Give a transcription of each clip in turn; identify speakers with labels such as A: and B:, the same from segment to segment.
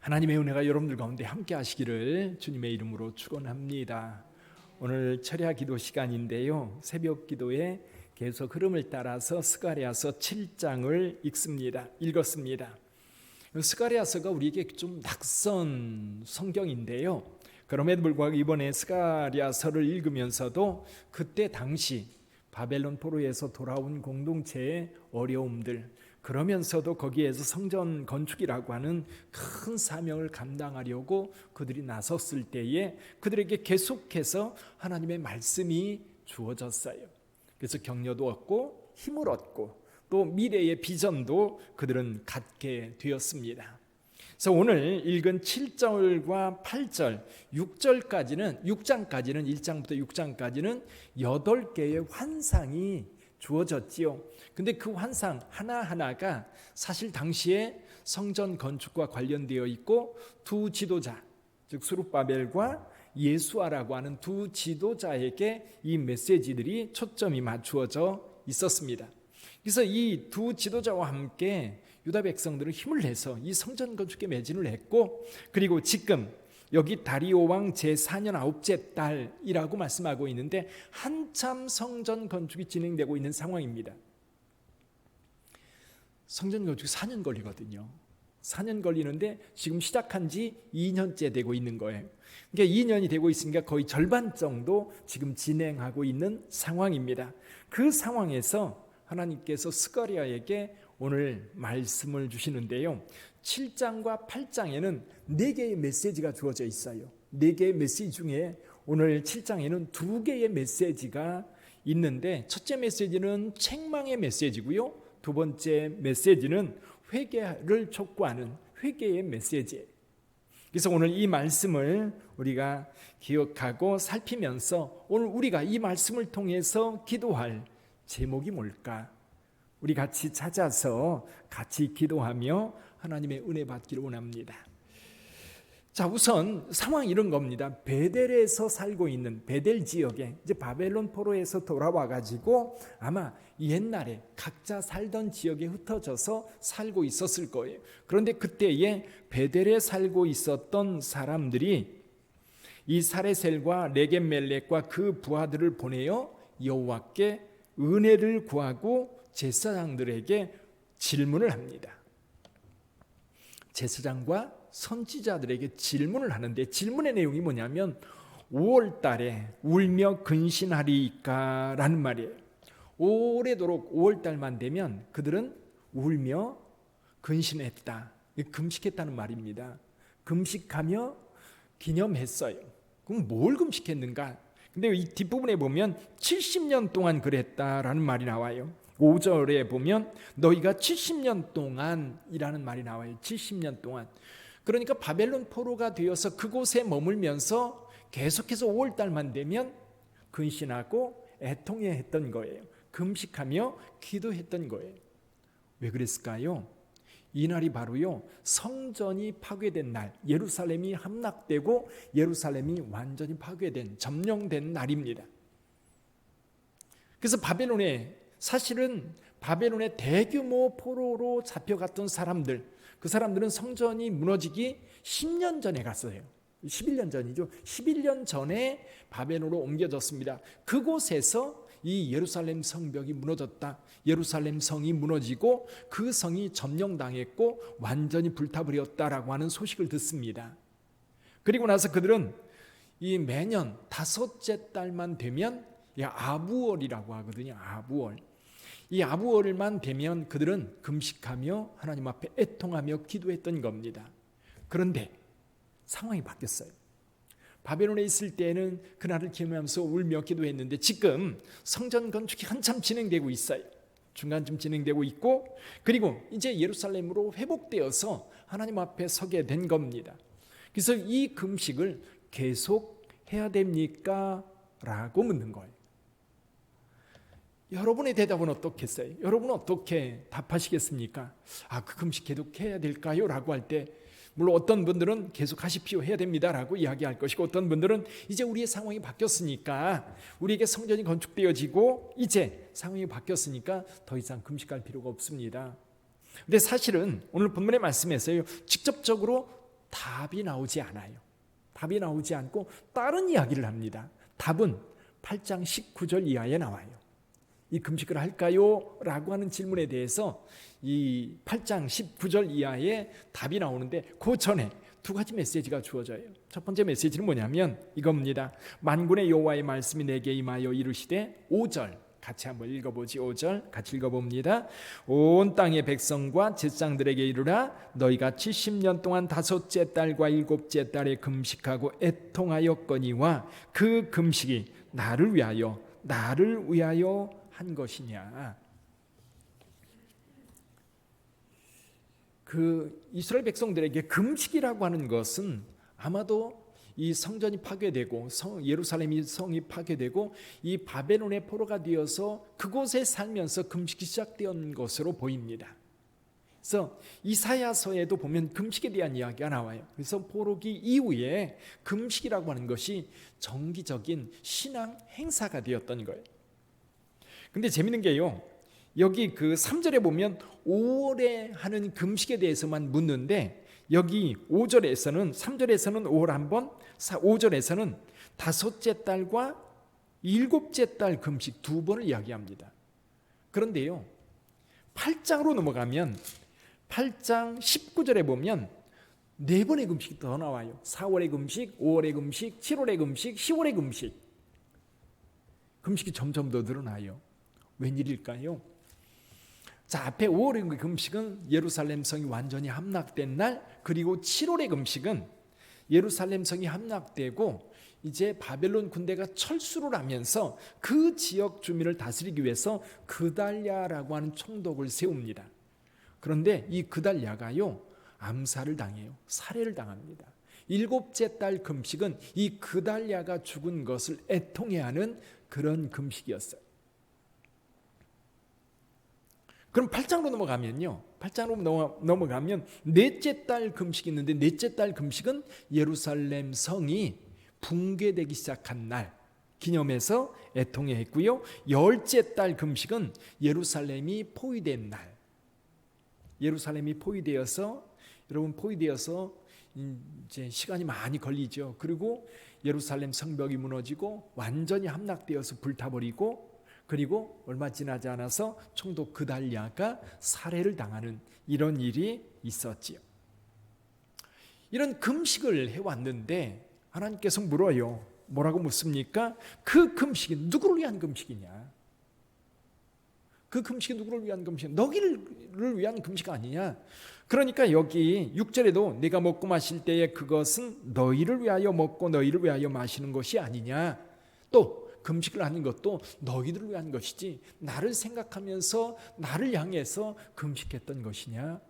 A: 하나님의 은혜가 여러분들 가운데 함께 하시기를 주님의 이름으로 축원합니다. 오늘 철야 기도 시간인데요, 새벽 기도에 계속 흐름을 따라서 스가랴서 7장을 읽었습니다. 스가랴서가 우리에게 좀 낯선 성경인데요, 그럼에도 불구하고 이번에 스가랴서를 읽으면서도 그때 당시 바벨론 포로에서 돌아온 공동체의 어려움들, 그러면서도 거기에서 성전 건축이라고 하는 큰 사명을 감당하려고 그들이 나섰을 때에 그들에게 계속해서 하나님의 말씀이 주어졌어요. 그래서 격려도 얻고 힘을 얻고 또 미래의 비전도 그들은 갖게 되었습니다. 그래서 오늘 읽은 7절과 8절, 6장까지는 1장부터 6장까지는 8개의 환상이 주어졌지요. 근데 그 환상 하나하나가 사실 당시에 성전 건축과 관련되어 있고 두 지도자, 즉 스룹바벨과 예수아라고 하는 두 지도자에게 이 메시지들이 초점이 맞추어져 있었습니다. 그래서 이 두 지도자와 함께 유다 백성들은 힘을 내서 이 성전 건축에 매진을 했고, 그리고 지금 여기 다리오 왕 제4년 9째 달이라고 말씀하고 있는데 한참 성전 건축이 진행되고 있는 상황입니다. 성전 건축이 4년 걸리거든요. 4년 걸리는데 지금 시작한 지 2년째 되고 있는 거예요. 그러니까 2년이 되고 있으니까 거의 절반 정도 지금 진행하고 있는 상황입니다. 그 상황에서 하나님께서 스가랴에게 오늘 말씀을 주시는데요, 7장과 8장에는 4개의 메시지가 주어져 있어요. 4개의 메시지 중에 오늘 7장에는 2개의 메시지가 있는데, 첫째 메시지는 책망의 메시지고요, 두 번째 메시지는 회개를 촉구하는 회개의 메시지예요. 그래서 오늘 이 말씀을 우리가 기억하고 살피면서 오늘 우리가 이 말씀을 통해서 기도할 제목이 뭘까? 우리 같이 찾아서 같이 기도하며 하나님의 은혜 받기를 원합니다. 자, 우선 상황이 이런 겁니다. 베델에서 살고 있는 베델 지역에 이제 바벨론 포로에서 돌아와 가지고 아마 옛날에 각자 살던 지역에 흩어져서 살고 있었을 거예요. 그런데 그때에 베델에 살고 있었던 사람들이 이 사레셀과 레겜멜렉과 그 부하들을 보내어 여호와께 은혜를 구하고 제사장들에게 질문을 합니다. 제사장과 선지자들에게 질문을 하는데, 질문의 내용이 뭐냐면 5월 달에 울며 근신하리이까 라는 말이에요. 오래도록 5월 달만 되면 그들은 울며 근신했다, 금식했다는 말입니다. 금식하며 기념했어요. 그럼 뭘 금식했는가? 근데 이 뒷부분에 보면 70년 동안 그랬다라는 말이 나와요. 5절에 보면 너희가 70년 동안이라는 말이 나와요. 70년 동안. 그러니까 바벨론 포로가 되어서 그곳에 머물면서 계속해서 5월달만 되면 근신하고 애통해했던 거예요. 금식하며 기도했던 거예요. 왜 그랬을까요? 이날이 바로요, 성전이 파괴된 날, 예루살렘이 함락되고 예루살렘이 완전히 파괴된, 점령된 날입니다. 그래서 사실은 바벨론의 대규모 포로로 잡혀갔던 사람들, 그 사람들은 성전이 무너지기 10년 전에 갔어요. 11년 전이죠. 11년 전에 바벨론으로 옮겨졌습니다. 그곳에서 이 예루살렘 성벽이 무너졌다, 예루살렘 성이 무너지고 그 성이 점령당했고 완전히 불타버렸다라고 하는 소식을 듣습니다. 그리고 나서 그들은 이 매년 5째 달만 되면 아부월이라고 하거든요. 아부월. 이 아부월만 되면 그들은 금식하며 하나님 앞에 애통하며 기도했던 겁니다. 그런데 상황이 바뀌었어요. 바벨론에 있을 때는 그날을 기념하면서 울며 기도했는데 지금 성전 건축이 한참 진행되고 있어요. 중간쯤 진행되고 있고, 그리고 이제 예루살렘으로 회복되어서 하나님 앞에 서게 된 겁니다. 그래서 이 금식을 계속 해야 됩니까? 라고 묻는 거예요. 여러분의 대답은 어떻겠어요? 여러분은 어떻게 답하시겠습니까? 그 금식 계속 해야 될까요? 라고 할 때 물론 어떤 분들은 계속 하십시오, 해야 됩니다 라고 이야기할 것이고, 어떤 분들은 이제 우리의 상황이 바뀌었으니까, 우리에게 성전이 건축되어지고 이제 상황이 바뀌었으니까 더 이상 금식할 필요가 없습니다. 근데 사실은 오늘 본문의 말씀에서요, 직접적으로 답이 나오지 않아요. 답이 나오지 않고 다른 이야기를 합니다. 답은 8장 19절 이하에 나와요. 이 금식을 할까요? 라고 하는 질문에 대해서 이 8장 19절 이하에 답이 나오는데 그 전에 두 가지 메시지가 주어져요. 첫 번째 메시지는 뭐냐면 이겁니다. 만군의 여호와의 말씀이 내게 임하여 이르시되 5절 같이 한번 읽어보지. 5절 같이 읽어봅니다. 온 땅의 백성과 제사장들에게 이르라 너희가 70년 동안 다섯째 달과 일곱째 달에 금식하고 애통하였거니와 그 금식이 나를 위하여 한 것이냐. 그 이스라엘 백성들에게 금식이라고 하는 것은 아마도 이 성전이 파괴되고 예루살렘이 성이 파괴되고 이 바벨론의 포로가 되어서 그곳에 살면서 금식이 시작된 것으로 보입니다. 그래서 이사야서에도 보면 금식에 대한 이야기가 나와요. 그래서 포로기 이후에 금식이라고 하는 것이 정기적인 신앙 행사가 되었던 거예요. 근데 재밌는 게요. 여기 그 3절에 보면 5월에 하는 금식에 대해서만 묻는데 여기 5절에서는 3절에서는 5월 한 번, 5절에서는 다섯째 달과 일곱째 달 금식 두 번을 이야기합니다. 그런데요. 8장으로 넘어가면 8장 19절에 보면 네 번의 금식이 더 나와요. 4월의 금식, 5월의 금식, 7월의 금식, 10월의 금식. 금식이 점점 더 늘어나요. 웬일일까요? 자, 앞에 5월의 금식은 예루살렘 성이 완전히 함락된 날, 그리고 7월의 금식은 예루살렘 성이 함락되고 이제 바벨론 군대가 철수를 하면서 그 지역 주민을 다스리기 위해서 그달랴라고 하는 총독을 세웁니다. 그런데 이 그달랴가요 암살을 당해요. 살해를 당합니다. 일곱째 달 금식은 이 그달랴가 죽은 것을 애통해하는 그런 금식이었어요. 그럼 8장으로 넘어가면요. 8장으로 넘어가면 넷째 달 금식이 있는데 넷째 달 금식은 예루살렘 성이 붕괴되기 시작한 날 기념해서 애통해 했고요. 열째 달 금식은 예루살렘이 포위된 날. 예루살렘이 포위되어서 여러분 포위되어서 이제 시간이 많이 걸리죠. 그리고 예루살렘 성벽이 무너지고 완전히 함락되어서 불타버리고 그리고 얼마 지나지 않아서 총독 그달랴가 살해를 당하는 이런 일이 있었지요. 이런 금식을 해왔는데 하나님께서 물어요. 뭐라고 묻습니까? 그 금식이 누구를 위한 금식이냐? 그 금식이 누구를 위한 금식이냐? 너희를 위한 금식 아니냐? 그러니까 여기 6절에도 네가 먹고 마실 때에 그것은 너희를 위하여 먹고 너희를 위하여 마시는 것이 아니냐? 또 금식을 하는 것도 너희들을 위한 것이지 나를 생각하면서 나를 향해서 금식했던 것이냐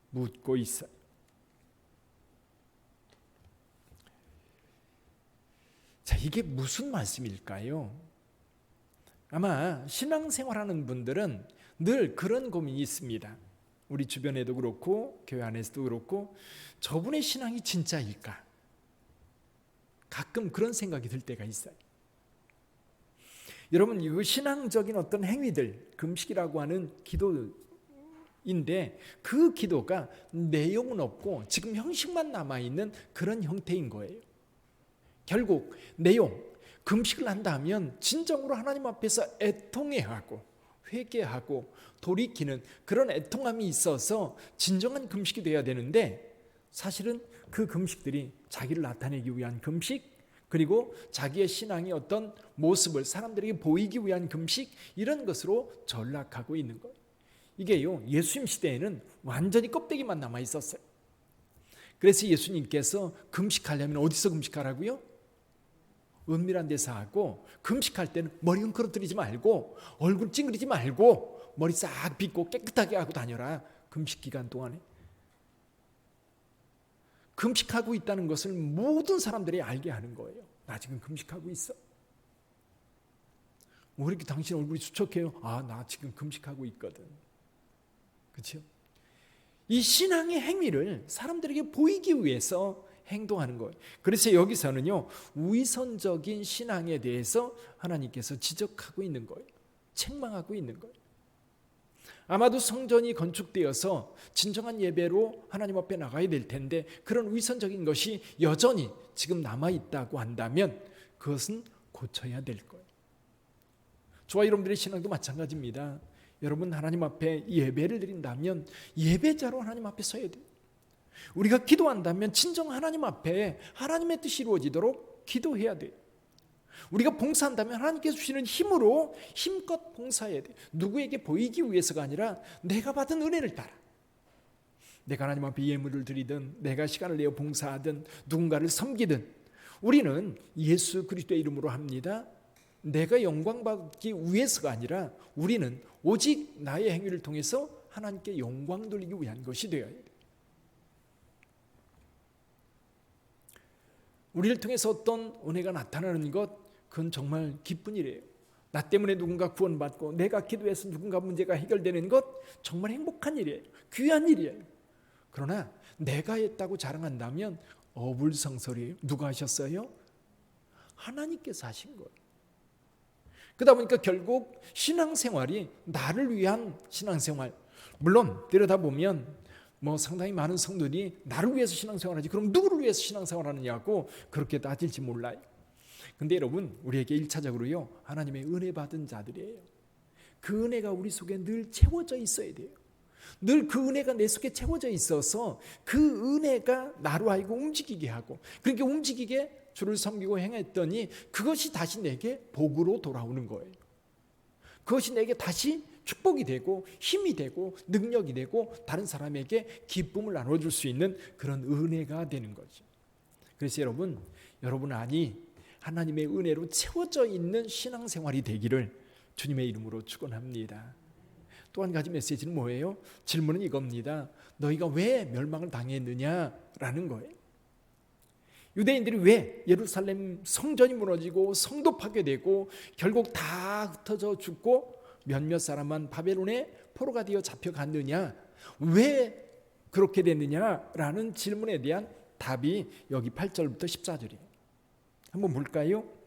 A: 묻고 있어요. 자, 이게 무슨 말씀일까요? 아마 신앙생활하는 분들은 늘 그런 고민이 있습니다. 우리 주변에도 그렇고 교회 안에서도 그렇고 저분의 신앙이 진짜일까? 가끔 그런 생각이 들 때가 있어요. 여러분, 이 신앙적인 어떤 행위들, 금식이라고 하는 기도인데 그 기도가 내용은 없고 지금 형식만 남아있는 그런 형태인 거예요. 결국 내용, 금식을 한다면 진정으로 하나님 앞에서 애통해하고 회개하고 돌이키는 그런 애통함이 있어서 진정한 금식이 되어야 되는데 사실은 그 금식들이 자기를 나타내기 위한 금식, 그리고 자기의 신앙의 어떤 모습을 사람들에게 보이기 위한 금식, 이런 것으로 전락하고 있는 거예요. 이게요, 예수님 시대에는 완전히 껍데기만 남아 있었어요. 그래서 예수님께서 금식하려면 어디서 금식하라고요? 은밀한 데서 하고, 금식할 때는 머리 헝클어뜨리지 말고 얼굴 찡그리지 말고 머리 싹 빗고 깨끗하게 하고 다녀라. 금식 기간 동안에 금식하고 있다는 것을 모든 사람들이 알게 하는 거예요. 나 지금 금식하고 있어. 왜 이렇게 당신 얼굴이 수척해요? 아, 나 지금 금식하고 있거든. 그렇죠? 이 신앙의 행위를 사람들에게 보이기 위해서 행동하는 거예요. 그래서 여기서는요, 위선적인 신앙에 대해서 하나님께서 지적하고 있는 거예요. 책망하고 있는 거예요. 아마도 성전이 건축되어서 진정한 예배로 하나님 앞에 나가야 될 텐데 그런 위선적인 것이 여전히 지금 남아있다고 한다면 그것은 고쳐야 될 거예요. 저와 여러분들의 신앙도 마찬가지입니다. 여러분 하나님 앞에 예배를 드린다면 예배자로 하나님 앞에 서야 돼요. 우리가 기도한다면 진정 하나님 앞에 하나님의 뜻이 이루어지도록 기도해야 돼요. 우리가 봉사한다면 하나님께서 주시는 힘으로 힘껏 봉사해야 돼요. 누구에게 보이기 위해서가 아니라 내가 받은 은혜를 따라. 내가 하나님 앞에 예물을 드리든 내가 시간을 내어 봉사하든 누군가를 섬기든 우리는 예수 그리스도의 이름으로 합니다. 내가 영광받기 위해서가 아니라 우리는 오직 나의 행위를 통해서 하나님께 영광 돌리기 위한 것이 되어야 돼요. 우리를 통해서 어떤 은혜가 나타나는 것 그건 정말 기쁜 일이에요. 나 때문에 누군가 구원받고 내가 기도해서 누군가 문제가 해결되는 것 정말 행복한 일이에요. 귀한 일이에요. 그러나 내가 했다고 자랑한다면 어불성설이에요. 누가 하셨어요? 하나님께서 하신 거예요. 그러다 보니까 결국 신앙생활이 나를 위한 신앙생활, 물론 들여다보면 상당히 많은 성도들이 나를 위해서 신앙생활하지 그럼 누구를 위해서 신앙생활하느냐고 그렇게 따질지 몰라요. 근데 여러분 우리에게 1차적으로요 하나님의 은혜 받은 자들이에요. 그 은혜가 우리 속에 늘 채워져 있어야 돼요. 늘 그 은혜가 내 속에 채워져 있어서 그 은혜가 나로 하여금 움직이게 하고 그렇게 움직이게 주를 섬기고 행했더니 그것이 다시 내게 복으로 돌아오는 거예요. 그것이 내게 다시 축복이 되고 힘이 되고 능력이 되고 다른 사람에게 기쁨을 나눠줄 수 있는 그런 은혜가 되는 거죠. 그래서 여러분 안이 하나님의 은혜로 채워져 있는 신앙생활이 되기를 주님의 이름으로 축원합니다. 또 한 가지 메시지는 뭐예요? 질문은 이겁니다. 너희가 왜 멸망을 당했느냐라는 거예요. 유대인들이 왜 예루살렘 성전이 무너지고 성도 파괴되고 결국 다 흩어져 죽고 몇몇 사람만 바벨론에 포로가 되어 잡혀갔느냐, 왜 그렇게 됐느냐라는 질문에 대한 답이 여기 8절부터 14절이에요. 한번 볼까요?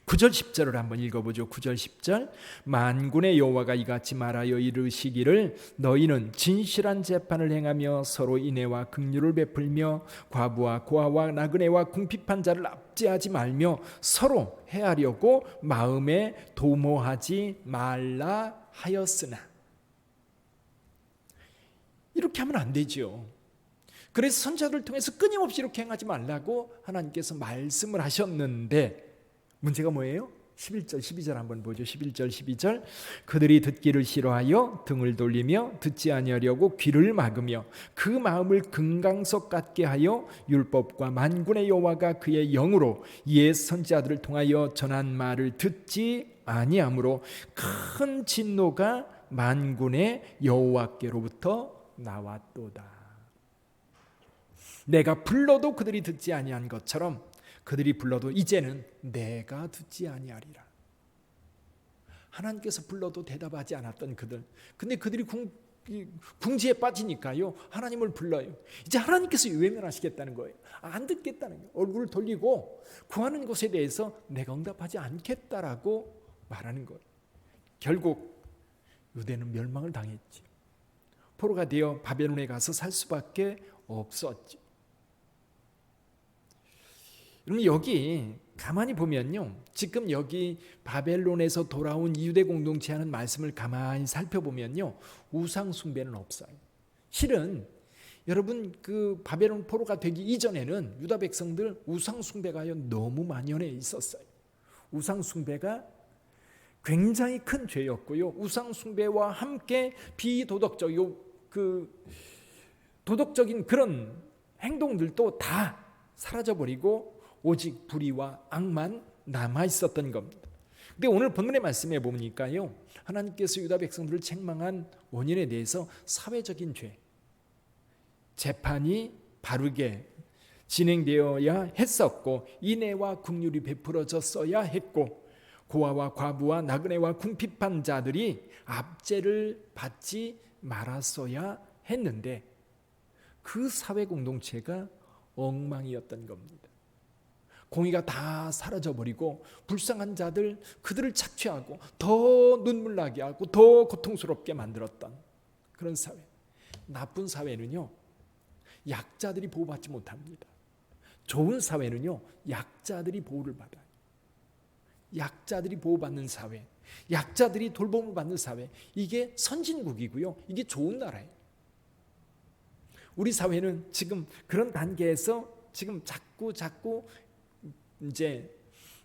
A: 9절 10절을 한번 읽어보죠. 9절 10절 만군의 여호와가 이같이 말하여 이르시기를 너희는 진실한 재판을 행하며 서로 인애와 긍휼을 베풀며 과부와 고아와 나그네와 궁핍한 자를 압제하지 말며 서로 해하려고 마음에 도모하지 말라 하였으나. 이렇게 하면 안 되죠. 그래서 선지자들을 통해서 끊임없이 이렇게 행하지 말라고 하나님께서 말씀을 하셨는데 문제가 뭐예요? 11절 12절 한번 보죠. 11절 12절 그들이 듣기를 싫어하여 등을 돌리며 듣지 아니하려고 귀를 막으며 그 마음을 금강석 같게 하여 율법과 만군의 여호와가 그의 영으로 옛 선지자들을 통하여 전한 말을 듣지 아니하므로 큰 진노가 만군의 여호와께로부터 나왔도다. 내가 불러도 그들이 듣지 아니한 것처럼 그들이 불러도 이제는 내가 듣지 아니하리라. 하나님께서 불러도 대답하지 않았던 그들, 근데 그들이 궁지에 빠지니까요 하나님을 불러요. 이제 하나님께서 외면하시겠다는 거예요. 안 듣겠다는 거예요. 얼굴을 돌리고 구하는 것에 대해서 내가 응답하지 않겠다라고 말하는 거예요. 결국 유대는 멸망을 당했지. 포로가 되어 바벨론에 가서 살 수밖에 없었지. 그럼 여기 가만히 보면요, 지금 여기 바벨론에서 돌아온 유대 공동체 하는 말씀을 가만히 살펴보면요, 우상 숭배는 없어요. 실은 여러분 그 바벨론 포로가 되기 이전에는 유다 백성들 우상 숭배가 너무 만연해 있었어요. 우상 숭배가 굉장히 큰 죄였고요. 우상 숭배와 함께 비도덕적이고 도덕적인 그런 행동들도 다 사라져버리고 오직 불의와 악만 남아 있었던 겁니다. 근데 오늘 본문의 말씀에 보니까요, 하나님께서 유다 백성들을 책망한 원인에 대해서 사회적인 죄, 재판이 바르게 진행되어야 했었고 인애와 긍휼이 베풀어졌어야 했고 고아와 과부와 나그네와 궁핍한 자들이 압제를 받지 말았어야 했는데 그 사회 공동체가 엉망이었던 겁니다. 공의가 다 사라져버리고 불쌍한 자들 그들을 착취하고 더 눈물 나게 하고 더 고통스럽게 만들었던 그런 사회. 나쁜 사회는요, 약자들이 보호받지 못합니다. 좋은 사회는요, 약자들이 보호를 받아요. 약자들이 보호받는 사회, 약자들이 돌봄을 받는 사회, 이게 선진국이고요, 이게 좋은 나라예요. 우리 사회는 지금 그런 단계에서 지금 자꾸 이제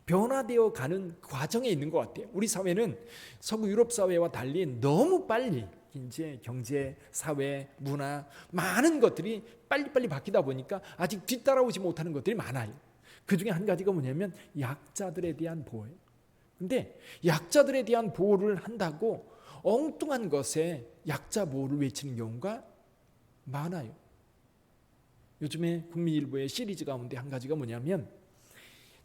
A: 변화되어 가는 과정에 있는 것 같아요. 우리 사회는 서구 유럽 사회와 달리 너무 빨리 이제 경제, 사회, 문화 많은 것들이 빨리빨리 바뀌다 보니까 아직 뒤따라오지 못하는 것들이 많아요. 그 중에 한 가지가 뭐냐면 약자들에 대한 보호예요. 근데 약자들에 대한 보호를 한다고 엉뚱한 것에 약자 보호를 외치는 경우가 많아요. 요즘에 국민일보의 시리즈 가운데 한 가지가 뭐냐면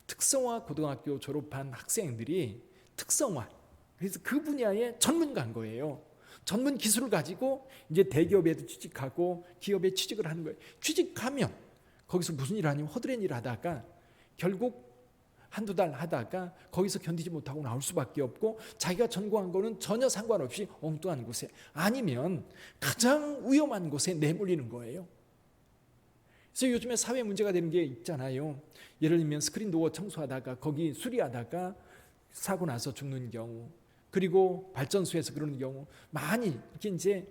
A: 특성화 고등학교 졸업한 학생들이 특성화, 그래서 그 분야의 전문가인 거예요. 전문 기술을 가지고 이제 대기업에도 취직하고 기업에 취직을 하는 거예요. 취직하면 거기서 무슨 일을 하냐면 허드렛 일을 하다가 결국 한두 달 하다가 거기서 견디지 못하고 나올 수밖에 없고 자기가 전공한 거는 전혀 상관없이 엉뚱한 곳에 아니면 가장 위험한 곳에 내몰리는 거예요. 그래서 요즘에 사회 문제가 되는 게 있잖아요. 예를 들면 스크린 도어 청소하다가 거기 수리하다가 사고 나서 죽는 경우, 그리고 발전소에서 그러는 경우 많이 이렇게 이제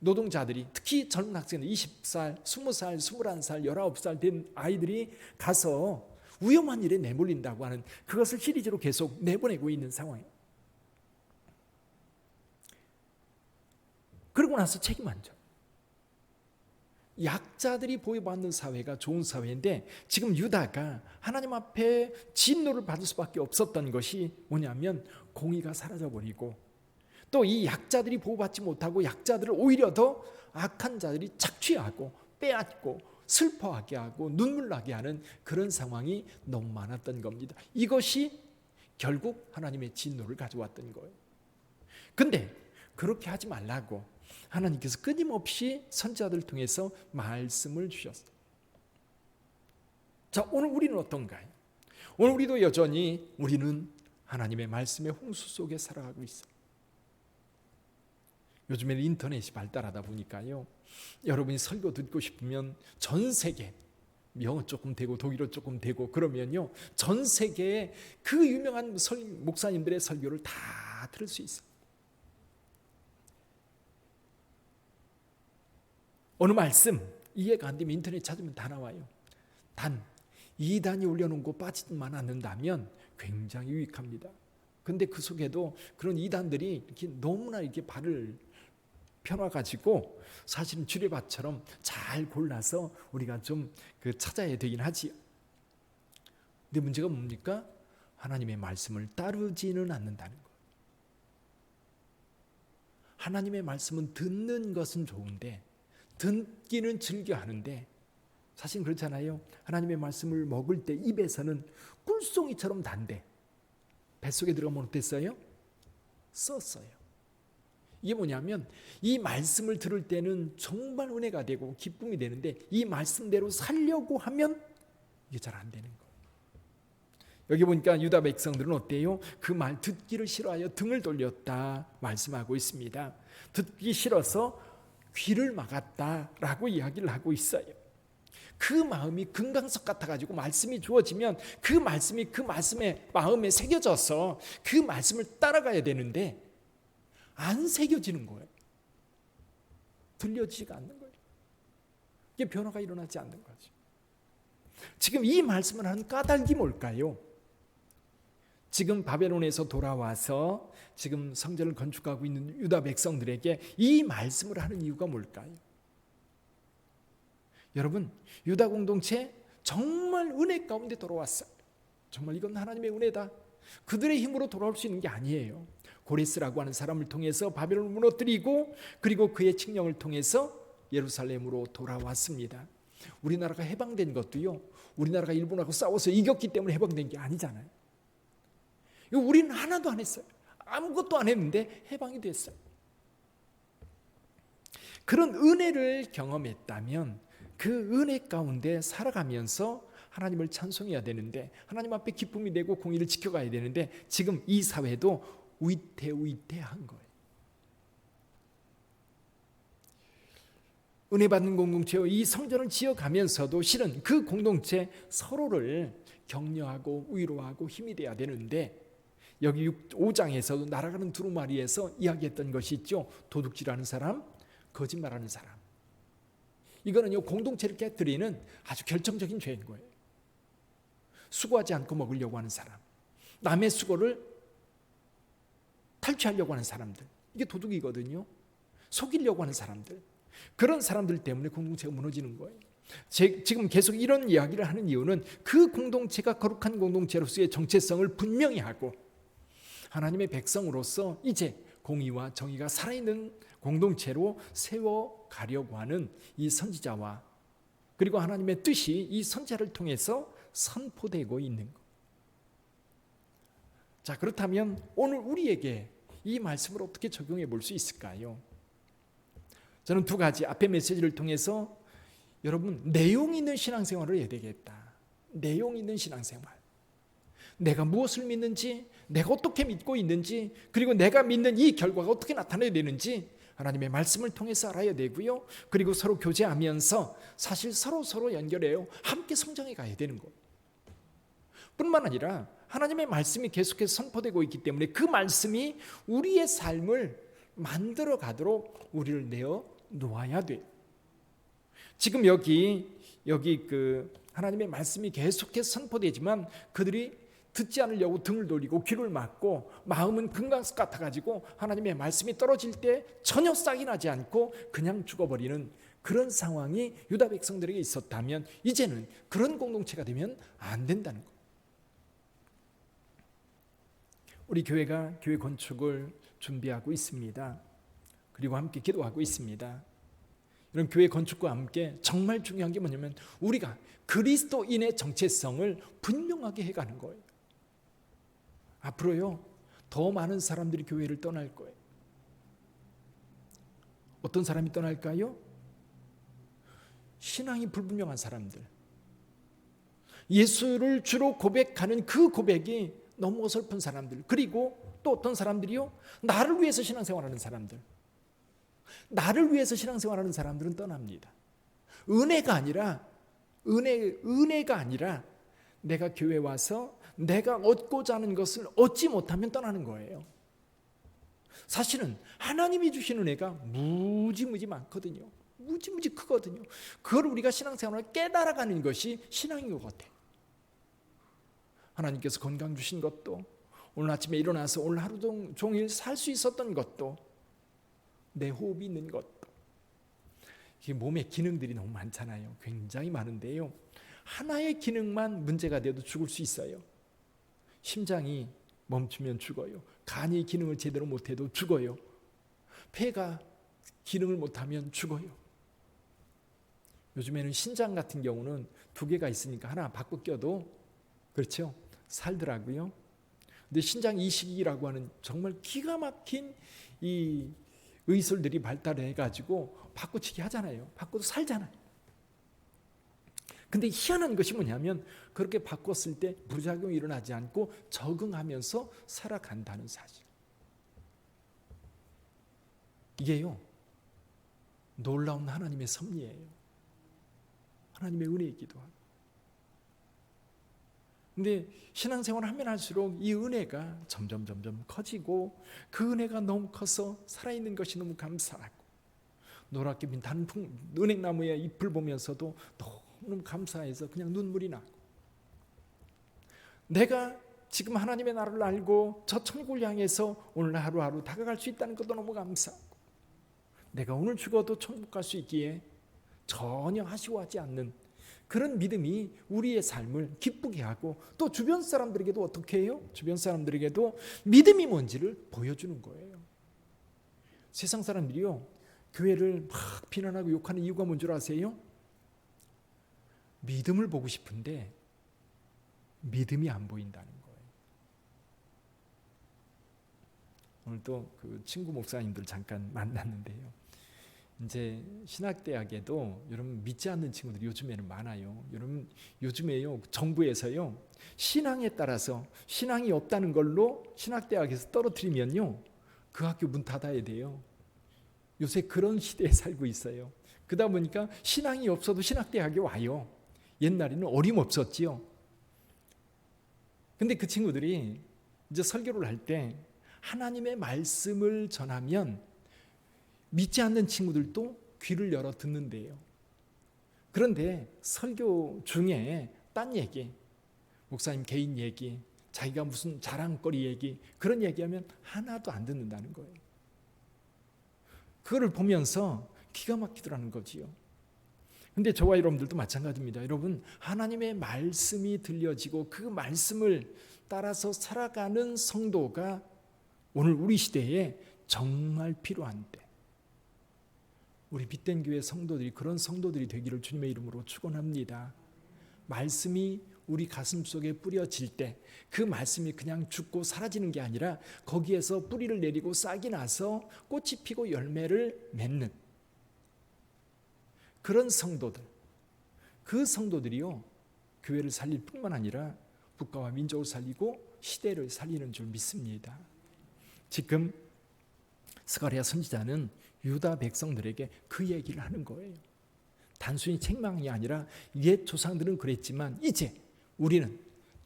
A: 노동자들이 특히 젊은 학생들 20살, 20살, 21살, 19살 된 아이들이 가서 위험한 일에 내몰린다고 하는 그것을 시리즈로 계속 내보내고 있는 상황이에요. 그러고 나서 책임 안 져. 약자들이 보호받는 사회가 좋은 사회인데 지금 유다가 하나님 앞에 진노를 받을 수밖에 없었던 것이 뭐냐면 공의가 사라져버리고 또 이 약자들이 보호받지 못하고 약자들을 오히려 더 악한 자들이 착취하고 빼앗고 슬퍼하게 하고 눈물 나게 하는 그런 상황이 너무 많았던 겁니다. 이것이 결국 하나님의 진노를 가져왔던 거예요. 근데 그렇게 하지 말라고 하나님께서 끊임없이 선지자들을 통해서 말씀을 주셨어요. 자, 오늘 우리는 어떤가요? 오늘 우리도 여전히 우리는 하나님의 말씀의 홍수 속에 살아가고 있어요. 요즘에는 인터넷이 발달하다 보니까요, 여러분이 설교 듣고 싶으면 전 세계 영어 조금 되고 독일어 조금 되고 그러면요 전 세계의 그 유명한 목사님들의 설교를 다 들을 수 있어요. 어느 말씀 이해가 안 되면 인터넷 찾으면 다 나와요. 단 이단이 올려놓은 거 빠지만 않는다면 굉장히 유익합니다. 근데 그 속에도 그런 이단들이 이렇게 너무나 이렇게 발을 펴놔가지고 사실은 주례밭처럼 잘 골라서 우리가 좀 찾아야 되긴 하지요. 근데 문제가 뭡니까? 하나님의 말씀을 따르지는 않는다는 것. 하나님의 말씀은 듣는 것은 좋은데 듣기는 즐겨 하는데 사실 그렇잖아요. 하나님의 말씀을 먹을 때 입에서는 꿀송이처럼 단데 뱃속에 들어가면 어땠어요? 썼어요. 이게 뭐냐면 이 말씀을 들을 때는 정말 은혜가 되고 기쁨이 되는데 이 말씀대로 살려고 하면 이게 잘 안 되는 거예요. 여기 보니까 유다 백성들은 어때요? 그 말 듣기를 싫어하여 등을 돌렸다 말씀하고 있습니다. 듣기 싫어서 귀를 막았다라고 이야기를 하고 있어요. 그 마음이 금강석 같아가지고 말씀이 주어지면 그 말씀이 그 말씀의 마음에 새겨져서 그 말씀을 따라가야 되는데 안 새겨지는 거예요. 들려지지가 않는 거예요. 이게 변화가 일어나지 않는 거죠. 지금 이 말씀을 하는 까닭이 뭘까요? 지금 바벨론에서 돌아와서 지금 성전을 건축하고 있는 유다 백성들에게 이 말씀을 하는 이유가 뭘까요? 여러분, 유다 공동체 정말 은혜 가운데 돌아왔어요. 정말 이건 하나님의 은혜다. 그들의 힘으로 돌아올 수 있는 게 아니에요. 고레스라고 하는 사람을 통해서 바벨론을 무너뜨리고 그리고 그의 칙령을 통해서 예루살렘으로 돌아왔습니다. 우리나라가 해방된 것도요, 우리나라가 일본하고 싸워서 이겼기 때문에 해방된 게 아니잖아요. 우리는 하나도 안 했어요. 아무것도 안 했는데 해방이 됐어요. 그런 은혜를 경험했다면 그 은혜 가운데 살아가면서 하나님을 찬송해야 되는데, 하나님 앞에 기쁨이 되고 공의를 지켜가야 되는데, 지금 이 사회도 위태위태한 거예요. 은혜 받는 공동체와 이 성전을 지어가면서도 실은 그 공동체 서로를 격려하고 위로하고 힘이 돼야 되는데, 여기 5장에서도 날아가는 두루마리에서 이야기했던 것이 있죠. 도둑질하는 사람, 거짓말하는 사람. 이거는요, 공동체를 깨뜨리는 아주 결정적인 죄인 거예요. 수고하지 않고 먹으려고 하는 사람, 남의 수고를 탈취하려고 하는 사람들, 이게 도둑이거든요. 속이려고 하는 사람들, 그런 사람들 때문에 공동체가 무너지는 거예요. 지금 계속 이런 이야기를 하는 이유는 그 공동체가 거룩한 공동체로서의 정체성을 분명히 하고 하나님의 백성으로서 이제 공의와 정의가 살아있는 공동체로 세워가려고 하는 이 선지자와, 그리고 하나님의 뜻이 이 선지자를 통해서 선포되고 있는 것. 자, 그렇다면 오늘 우리에게 이 말씀을 어떻게 적용해 볼 수 있을까요? 저는 두 가지, 앞의 메시지를 통해서 여러분, 내용 있는 신앙생활을 해야 되겠다. 내용 있는 신앙생활. 내가 무엇을 믿는지, 내가 어떻게 믿고 있는지, 그리고 내가 믿는 이 결과가 어떻게 나타나야 되는지 하나님의 말씀을 통해서 알아야 되고요. 그리고 서로 교제하면서 사실 서로 연결해요. 함께 성장해 가야 되는 것. 뿐만 아니라 하나님의 말씀이 계속해서 선포되고 있기 때문에 그 말씀이 우리의 삶을 만들어 가도록 우리를 내어 놓아야 돼요. 지금 여기 그 하나님의 말씀이 계속해서 선포되지만 그들이 듣지 않으려고 등을 돌리고 귀를 막고 마음은 금강석 같아가지고 하나님의 말씀이 떨어질 때 전혀 싹이 나지 않고 그냥 죽어버리는 그런 상황이 유다 백성들에게 있었다면 이제는 그런 공동체가 되면 안 된다는 것. 우리 교회가 교회 건축을 준비하고 있습니다. 그리고 함께 기도하고 있습니다. 이런 교회 건축과 함께 정말 중요한 게 뭐냐면 우리가 그리스도인의 정체성을 분명하게 해가는 거예요. 앞으로요, 더 많은 사람들이 교회를 떠날 거예요. 어떤 사람이 떠날까요? 신앙이 불분명한 사람들, 예수를 주로 고백하는 그 고백이 너무 어설픈 사람들, 그리고 또 어떤 사람들이요, 나를 위해서 신앙생활하는 사람들, 나를 위해서 신앙생활하는 사람들은 떠납니다. 은혜가 아니라 내가 교회 와서 내가 얻고자 하는 것을 얻지 못하면 떠나는 거예요. 사실은 하나님이 주신 은혜가 무지무지 많거든요. 무지무지 크거든요. 그걸 우리가 신앙생활을 깨달아가는 것이 신앙인 것 같아요. 하나님께서 건강 주신 것도, 오늘 아침에 일어나서 오늘 하루 종일 살 수 있었던 것도, 내 호흡이 있는 것도, 이게 몸의 기능들이 너무 많잖아요. 굉장히 많은데요, 하나의 기능만 문제가 돼도 죽을 수 있어요. 심장이 멈추면 죽어요. 간이 기능을 제대로 못해도 죽어요. 폐가 기능을 못하면 죽어요. 요즘에는 신장 같은 경우는 2개가 있으니까 하나 바꿔 껴도 그렇죠, 살더라고요. 근데 신장 이식이라고 하는 정말 기가 막힌 이 의술들이 발달해 가지고 바꾸치기 하잖아요. 바꿔도 살잖아요. 근데 희한한 것이 뭐냐면 그렇게 바꿨을 때 부작용이 일어나지 않고 적응하면서 살아간다는 사실. 이게요, 놀라운 하나님의 섭리예요. 하나님의 은혜이기도 하고. 근데 신앙생활을 하면 할수록 이 은혜가 점점 커지고, 그 은혜가 너무 커서 살아있는 것이 너무 감사하고, 노랗게 핀 단풍 은행나무의 잎을 보면서도 너무 감사해서 그냥 눈물이 나고, 내가 지금 하나님의 나라를 알고 저 천국을 향해서 오늘 하루하루 다가갈 수 있다는 것도 너무 감사하고, 내가 오늘 죽어도 천국 갈 수 있기에 전혀 아쉬워하지 않는 그런 믿음이 우리의 삶을 기쁘게 하고, 또 주변 사람들에게도 어떻게 해요? 주변 사람들에게도 믿음이 뭔지를 보여주는 거예요. 세상 사람들이요, 교회를 막 비난하고 욕하는 이유가 뭔 줄 아세요? 믿음을 보고 싶은데 믿음이 안 보인다는 거예요. 오늘 또 그 친구 목사님들 잠깐 만났는데요, 이제 신학대학에도 여러분 믿지 않는 친구들이 요즘에는 많아요. 여러분 요즘에요 정부에서요 신앙에 따라서 신앙이 없다는 걸로 신학대학에서 떨어뜨리면요 그 학교 문 닫아야 돼요. 요새 그런 시대에 살고 있어요. 그러다 보니까 신앙이 없어도 신학대학에 와요. 옛날에는 어림없었지요. 근데 그 친구들이 이제 설교를 할 때 하나님의 말씀을 전하면 믿지 않는 친구들도 귀를 열어 듣는데요. 그런데 설교 중에 딴 얘기, 목사님 개인 얘기, 자기가 무슨 자랑거리 얘기, 그런 얘기하면 하나도 안 듣는다는 거예요. 그거를 보면서 기가 막히더라는 거지요. 근데 저와 여러분들도 마찬가지입니다. 여러분, 하나님의 말씀이 들려지고 그 말씀을 따라서 살아가는 성도가 오늘 우리 시대에 정말 필요한 때, 우리 빛된 교회 성도들이 그런 성도들이 되기를 주님의 이름으로 축원합니다. 말씀이 우리 가슴 속에 뿌려질 때 그 말씀이 그냥 죽고 사라지는 게 아니라 거기에서 뿌리를 내리고 싹이 나서 꽃이 피고 열매를 맺는 그런 성도들, 그 성도들이요 교회를 살릴 뿐만 아니라 국가와 민족을 살리고 시대를 살리는 줄 믿습니다. 지금 스가랴 선지자는 유다 백성들에게 그 얘기를 하는 거예요. 단순히 책망이 아니라 옛 조상들은 그랬지만 이제 우리는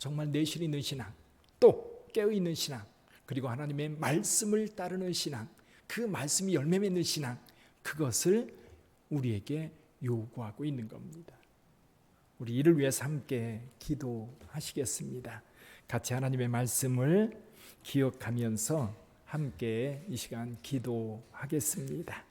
A: 정말 내실 있는 신앙, 또 깨어있는 신앙, 그리고 하나님의 말씀을 따르는 신앙, 그 말씀이 열매 맺는 신앙, 그것을 우리에게 요구하고 있는 겁니다. 우리 이를 위해서 함께 기도하시겠습니다. 같이 하나님의 말씀을 기억하면서 함께 이 시간 기도하겠습니다.